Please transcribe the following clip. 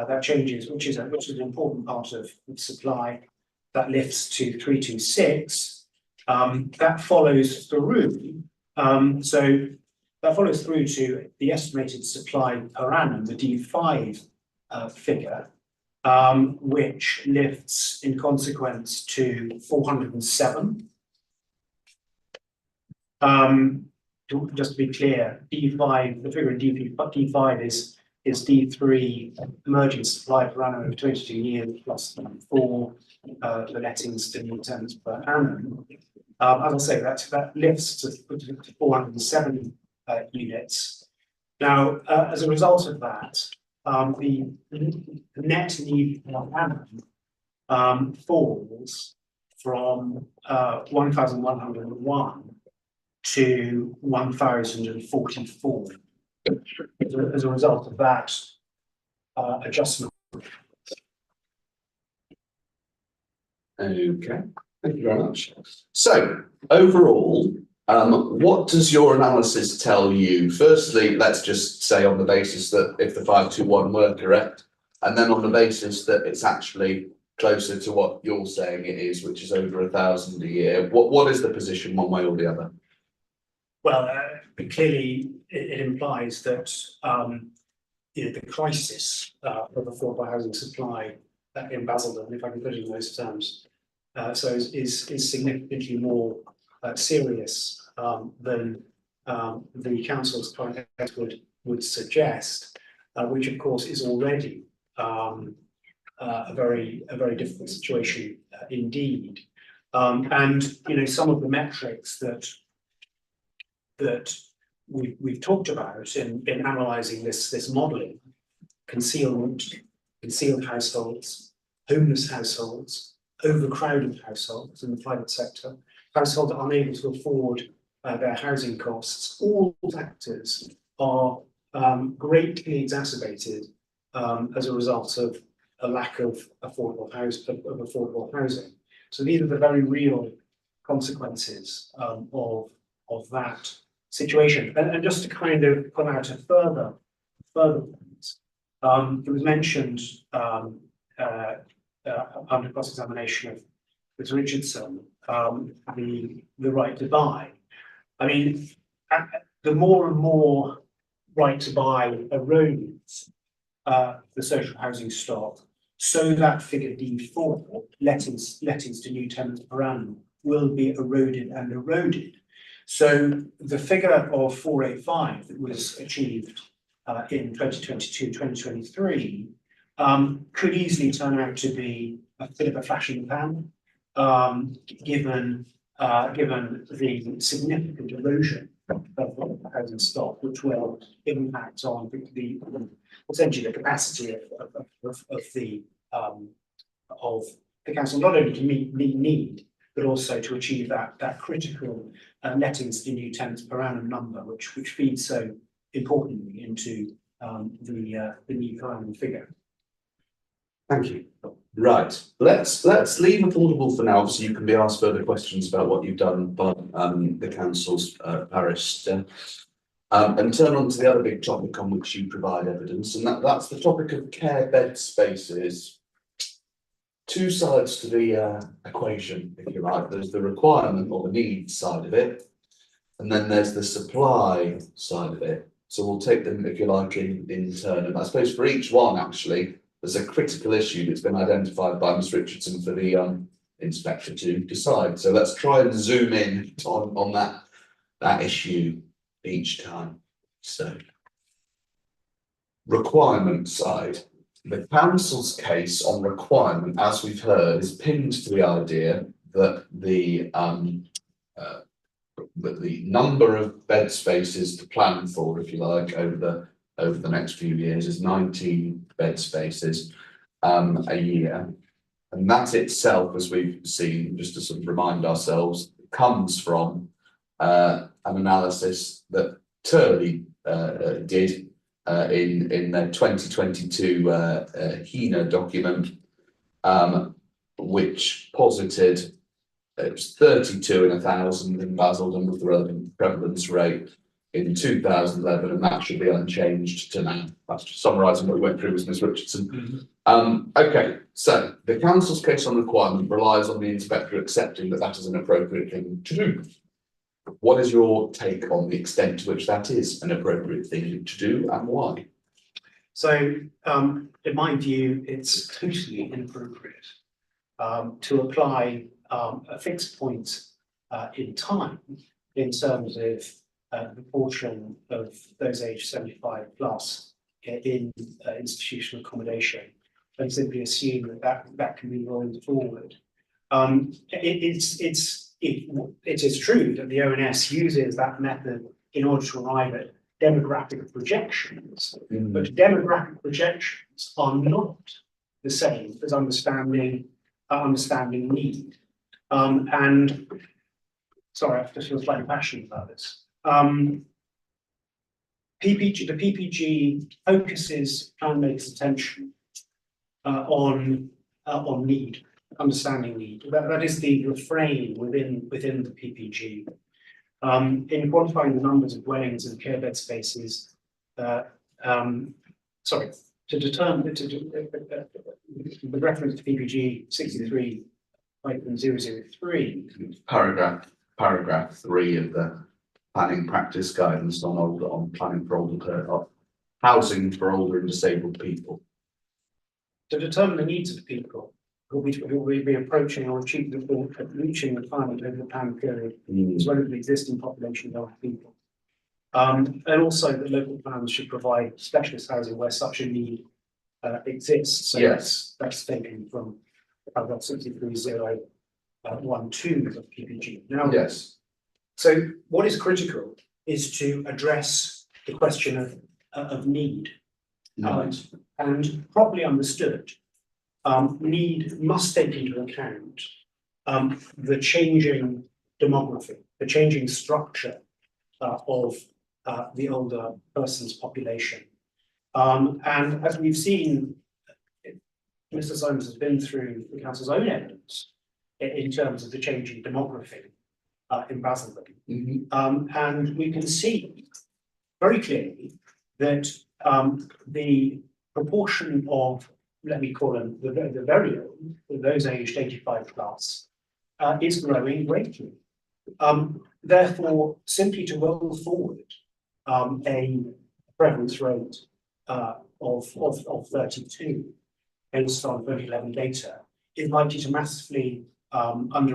that changes, which is an important part of supply, that lifts to 326. That follows through. So that follows through to the estimated supply per annum, the D5 figure, which lifts in consequence to 407. Just to be clear, D5, the figure in D5 is D3 emerging supply per annum over 22 years plus 4 the lettings to new tenants per annum. As I say, that lifts to 407 units. Now, as a result of that, the net need per annum falls from 1,101 to 1,044 as a result of that adjustment. Okay, thank you very much. So overall, what does your analysis tell you? Firstly, let's just say on the basis that if the 521 were correct, and then on the basis that it's actually closer to what you're saying it is, which is over 1,000 a year, what is the position one way or the other? Well, clearly it implies that the crisis of affordable housing supply in Basildon, if I can put it in those terms, is significantly more serious than the council's current would suggest, which of course is already a very difficult situation indeed. And some of the metrics that we've talked about in analysing this modelling: concealed households, homeless households, overcrowded households in the private sector, households unable to afford their housing costs. All factors are greatly exacerbated as a result of a lack of affordable housing. So these are the very real consequences of that situation. And just to kind of come out a further points, it was mentioned under cross-examination of Mr. Richardson, the right to buy. I mean, the more and more right to buy erodes the social housing stock, so that figure D4, lettings to new tenants per annum, will be eroded and eroded. So the figure of 485 that was achieved in 2022-2023 could easily turn out to be a bit of a flash in the pan, given the significant erosion of the housing stock, which will impact on essentially the capacity of the council not only to meet need, but also to achieve that critical lettings to new tenants per annum number, which feeds so importantly into the new per annum figure. Thank you. Right, let's leave affordable for now. Obviously, you can be asked further questions about what you've done by the council's parish, and turn on to the other big topic on which you provide evidence, and that's the topic of care bed spaces. Two sides to the equation, if you like. There's the requirement or the need side of it, and then there's the supply side of it. So we'll take them, if you like, in turn. And I suppose for each one, actually, there's a critical issue that's been identified by Ms. Richardson for the inspector to decide. So let's try and zoom in on that issue each time. So, requirement side. The council's case on requirement, as we've heard, is pinned to the idea that the number of bed spaces to plan for, if you like, over the next few years is 19 bed spaces a year, and that itself, as we've seen, just to sort of remind ourselves, comes from an analysis that Turley did in their 2022 HENA document, which posited it was 32 in 1,000 in Basildon with the relevant prevalence rate, in 2011, and that should be unchanged to now. That's just summarising what we went through with Ms Richardson. Okay, so the council's case on requirement relies on the inspector accepting that that is an appropriate thing to do. What is your take on the extent to which that is an appropriate thing to do and why? So, in my view, it's totally inappropriate to apply a fixed point in time in terms of the proportion of those aged 75 plus in institutional accommodation, and simply assume that can be rolled forward. It is true that the ONS uses that method in order to arrive at demographic projections, but demographic projections are not the same as understanding need. And sorry, I just feel slightly passionate about this. The PPG focuses plan makers' attention on need, understanding need. That is the refrain within the PPG. In quantifying the numbers of dwellings and care bed spaces, to determine with reference to PPG 63.003. Paragraph 3 of the planning practice guidance on planning for older housing for older and disabled people. To determine the needs of the people who will be approaching or reaching retirement over the planned period, as well as the existing population of older people. And also that local plans should provide specialist housing where such a need exists. So yes, that's taken from paragraph 63.012 of PPG. Now, yes. So what is critical is to address the question of need. And properly understood, need must take into account the changing demography, the changing structure of the older person's population. And as we've seen, Mr. Simons has been through the council's own evidence in terms of the changing demography in Basildon. And we can see very clearly that the proportion of, let me call them the very old, those aged 85 plus, is growing greatly. Therefore, simply to roll forward a prevalence rate of 32 based on 2011 data is likely to massively underestimate